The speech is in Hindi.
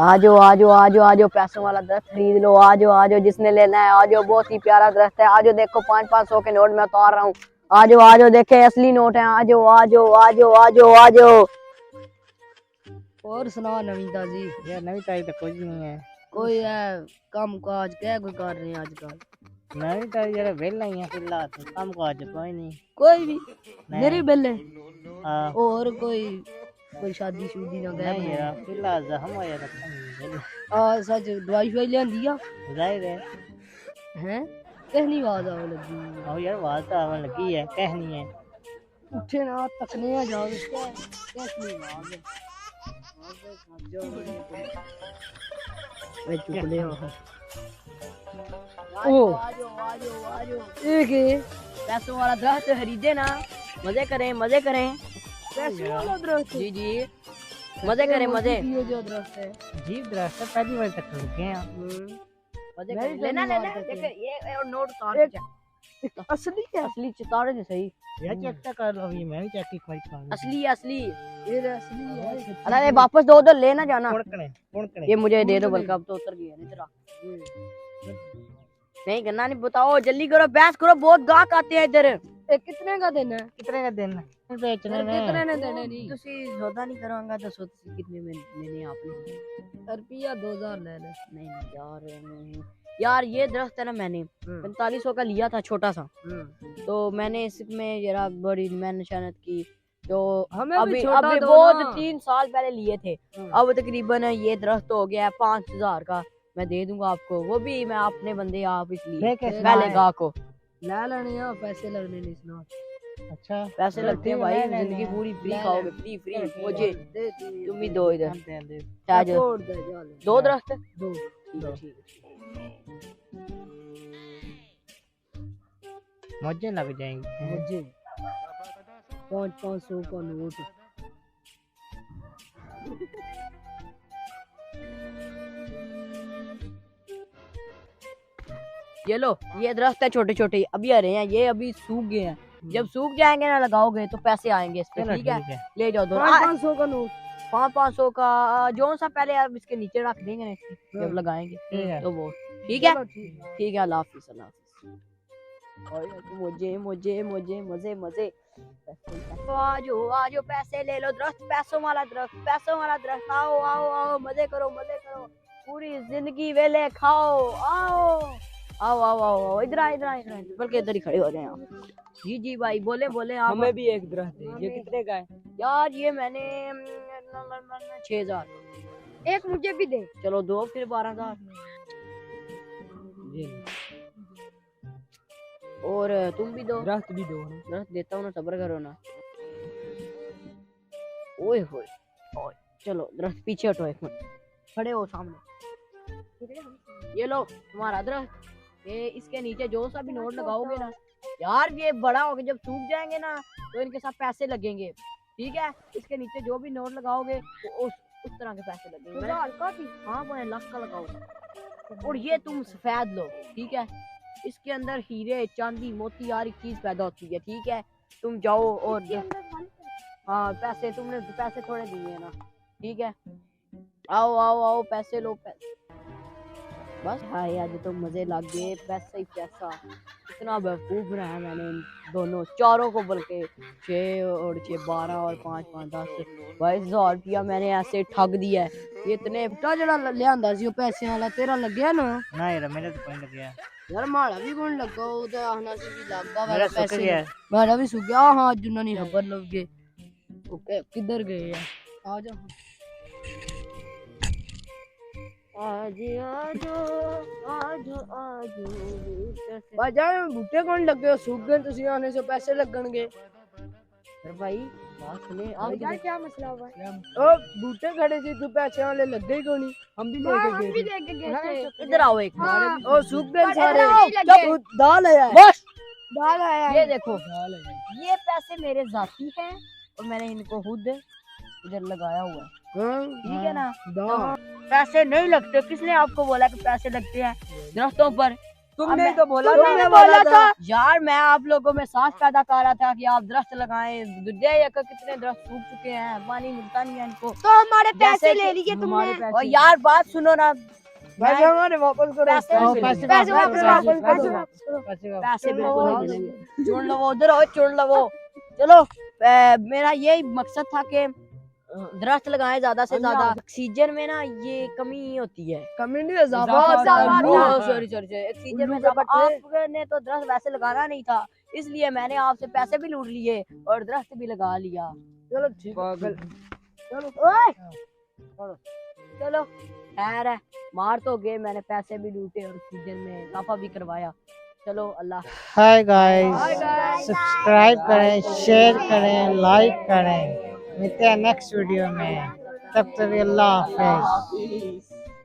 आजो आजो आजो आजो पैसों वाला दरख्त खरीद लो, आजो आजो जिसने लेना है आजो, बहुत ही प्यारा दरख्त है। आजो देखो 500-500 के नोट मैं उतार रहा हूँ, आजो आजो देखे असली नोट है, आजो आजो आजो आजो आजो। और सुना नवी ताजी? यार नवी ताजी तो कुछ नहीं है। कोई है काम काज क्या कोई कर रहे हैं आजकल? नवी ताजी यार वेला ही है फिलहाल, काम काज कोई नहीं। कोई भी मेरे बेले हाँ और कोई शादी शूदी ना गए नहीं यार फिलहाल हम आया था। सच दवाई शवाई लियांदी आ जाहिर है हैं कहनी आवाज आवे लगी। और यार आवाज तो आवन लगी है, कहनी है उठे ना तकने आ जाओ कैसी आवाज है? वे चुप ले ओ आजो आजो आजो एक है पैसों वाला दरख्त खरीदे ना, मजे करें मजे करें। पैसे वाला दरख्त जी जी मजे करें मजे। ये जो दरख्त है जीप दरख्त पहली बार तक रुके हैं। मजे मैं करें। भी लेना पहली लेना बार देख देखे। ये और नोट उतार एक- के असली है असली चितारे दे सही। यार चेक तो कर लो, अभी मैं भी चेक की खाई असली है असली। ये असली है। अरे वापस दो उधर लेना जाना। कौन ये मुझे दे दो, बल्कि अब तो उतर गया नहीं तेरा। नहीं करना नहीं, बताओ जल्दी करो, बहस करो, बहुत गाहक आते हैं इधर। ये कितने का देना है? कितने का देना बेचने में? कितने ने देने नहीं? ਤੁਸੀਂ ਸੌਦਾ ਨਹੀਂ ਕਰਾਂਗਾ ਦੱਸੋ ਤੁਸੀਂ कितने में लेने हैं आपने? रुपया 2000 ले ले। नहीं नहीं यार नहीं। यार ये दरख्त है ना, मैंने 4500 का लिया था छोटा सा, तो मैंने इसमें जरा बड़ी मेहनत की, तो हमें भी अभी छोटा अभी दो बहुत ना। 3 साल पहले लिए थे। अब तकरीबन ये दरख्त हो गया है 5000 का, मैं दे दूंगा आपको, वो भी मैं अपने बंदे आप इसलिए देखे पहले गाह को ले लेने हैं, पैसे लगने नहीं सुना। अच्छा पैसे लगते हैं भाई, ले लेने जिंदगी हैं। पूरी फ्री ले खाओगे, लेने। फ्री मुझे दे तुम भी दो इधर दे क्या जो छोड़ दे जा ले। दो दरख्त दो ठीक है, ठीक है। मुझे लग जाएंगे। मुझे 500 का नोट। ये लो, ये दरख्त है छोटे छोटे, अभी आ रहे हैं, ये अभी सूख गए हैं, जब सूख जाएंगे ना लगाओगे तो पैसे आएंगे इस पे, चलो ठीक है? ठीक है। ले जाओ दो 500 का नोट। 500 का जो सा पहले आप इसके नीचे रख देंगे ना इसके, जब लगाएंगे ठीक है। तो वो ठीक है, चलो ठीक है। ठीक है। अल्लाह हाफिज़, अल्लाह हाफिज़। और मुझे मुझे मुझे मजे मजे। तो आजो आजो पैसे ले लो, दरख्त पैसों वाला दरख्त, पैसों वाला दरख्त, आओ आओ आओ मजे करो मजे करो, पूरी जिंदगी वेले खाओ, आओ आओ आओ आओ आओ, इधर आ इधर आ इधर आ, बल्कि इधर ही खड़े हो जाए आप। जी जी भाई बोले बोले आप। हमें भी एक दरख्त है। ये कितने का है? यार ये मैंने 6000। एक मुझे भी दे। चलो दो फिर 12000। ये और तुम भी दो। दरख्त भी दो। दरख्त देता हूँ ना, सब्र करो ना। ओए होए ओए, चलो दरख्त पीछे हटो, एक मिनट खड़े हो सामने। ये लो तुम्हारा दरख्त, ये इसके नीचे जो सा भी नोट लगाओगे ना, यार ये बड़ा हो गया, जब सूख जाएंगे ना तो इनके साथ पैसे लगेंगे, ठीक है? इसके नीचे जो भी नोट लगाओगे तो उस तरह के पैसे लगेंगे। हाँ 1 लाख का लगाओ। और ये तुम सफेद लो, ठीक है? इसके अंदर हीरे चांदी मोती हर एक चीज पैदा होती है, ठीक है? तुम जाओ और हाँ पैसे, तुमने पैसे थोड़े दिए हैं ना, ठीक है? आओ आओ आओ पैसे लो, पैसे बस। हाय आज तो मजे लग गए, पैसा ही पैसा। इतना बेवकूफ बनाया मैंने इन दोनों चारों को, बल्कि 6 और 6 12 और 5 5 10 22,000 रुपया मैंने ऐसे ठग दिया है। ये इतने जड़ा लियांदा सी पैसे वाला तेरा लगया ना? ना यार मेरा तो कोई लग गया। यार माड़ा भी कौन लगा, वो तो आना सी भी लगा मेरा वाला सुख गया। माड़ा भी सूख गया। हाँ जुन्ना नहीं खबर लग गए। ओके किधर गए यार? आ जा आज आजो आजो आजो बाजा बूटे कौन लगे हो? सूख गए तुसी आने से पैसे लगणगे। फिर भाई बात सुने यार क्या मसला हुआ? ओ बूटे खड़े थे, तू पैसे वाले लग गए कोनी? हम भी लेके गए थे। इधर आओ एक मिनट। ओ सूख गए सारे। चुप। तू दाल आया है। बस दाल आया ये देखो, ये पैसे मेरे जाती हैं और मैंने इनको खुद इधर लगाया हुआ है, ठीक है ना? दाल पैसे नहीं लगते, किसने आपको बोला कि पैसे लगते हैं दरख्तों पर? तुमने अब ही तो बोला तुमने था बोला था यार, मैं आप लोगों में सांस पैदा कर रहा था कि आप दरख्त लगाएं। दुनिया का कितने दरख्त सूख चुके हैं, पानी मिलता नहीं है इनको। तो हमारे पैसे ले लिए हमारे तुमने। और यार बात सुनो ना, पैसे हमारे वापस करो। पैसे ओ, भी पैसे पैसे वापस वापस करो, वापस पैसे करो। पैसे वापस। पैसे चलो, बिल्कुल आओ। नहीं मिलेंगे। चुन लो वो उधर, हो चुन लो वो। चलो मेरा यही मकसद था कि दरख्त लगाएं ज्यादा से ज्यादा। ऑक्सीजन में ना ये कमी होती है। कमी नहीं इजाफा इजाफा होता है। होता है। सॉरी ऑक्सीजन में उल्लू के इजाफा। पट्टे। आपने तो दरख्त वैसे लगाना नहीं था, इसलिए मैंने आपसे पैसे भी लूट लिए और दरख्त भी लगा लिया। चलो ठीक पागल। चलो खैर है, मार तो गए, मैंने पैसे भी लूटे और ऑक्सीजन में इजाफा भी करवाया। चलो अल्लाह। हाय गाइस, सब्सक्राइब करें, शेयर करें, लाइक करें। मिलते हैं नेक्स्ट वीडियो में, तब तक अल्लाह हाफिज।